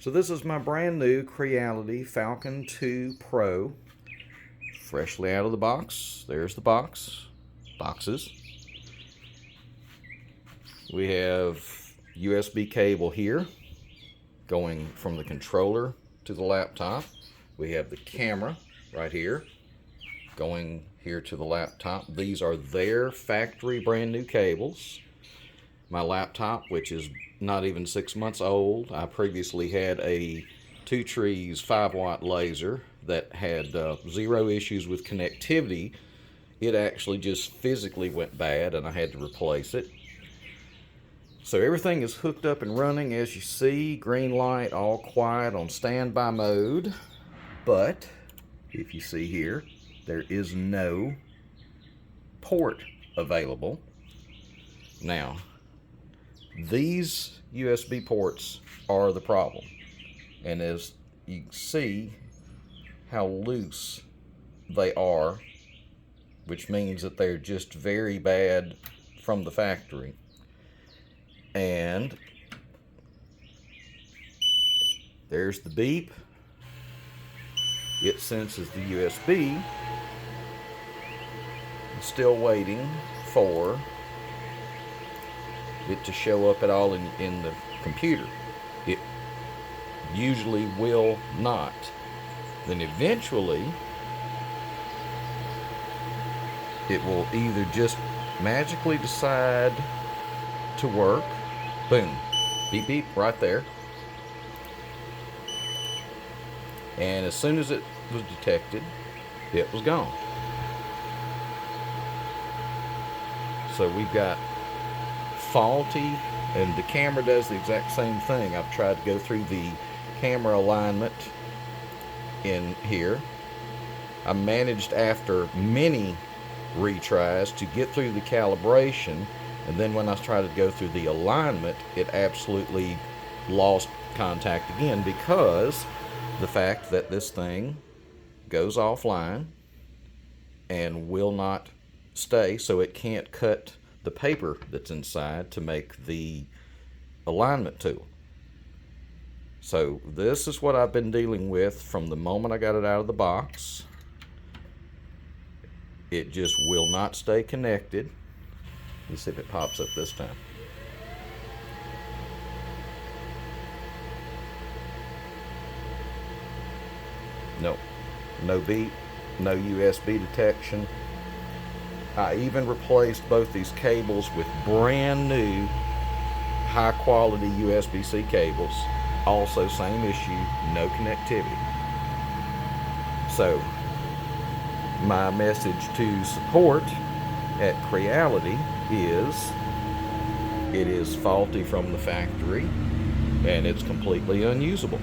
So this is my brand new Creality Falcon 2 Pro, freshly out of the box. There's the boxes. We have USB cable here going from the controller to the laptop. We have the camera right here going here to the laptop. These are their factory brand new cables. My laptop, which is not even 6 months old, I previously had a 2 Trees 5-watt laser that had 0 issues with connectivity. It actually just physically went bad and I had to replace it. So everything is hooked up and running, as you see. Green light, all quiet on standby mode. But if you see here, there is no port available. Now, these USB ports are the problem. And as you can see how loose they are, which means that they're just very bad from the factory. And there's the beep. It senses the USB. I'm still waiting for it to show up at all in the computer. It usually will not. Then eventually it will either just magically decide to work. Boom, beep beep right there. And as soon as it was detected, it was gone. So we've got faulty, and the camera does the exact same thing. I've tried to go through the camera alignment in here. I managed, after many retries, to get through the calibration, and then when I tried to go through the alignment, it absolutely lost contact again, because the fact that this thing goes offline and will not stay, so it can't cut the paper that's inside to make the alignment tool. So this is what I've been dealing with from the moment I got it out of the box. It just will not stay connected. Let's see if it pops up this time. Nope, no beep, no USB detection. I even replaced both these cables with brand new high quality USB-C cables. Also same issue, no connectivity. So my message to support at Creality is it is faulty from the factory and it's completely unusable.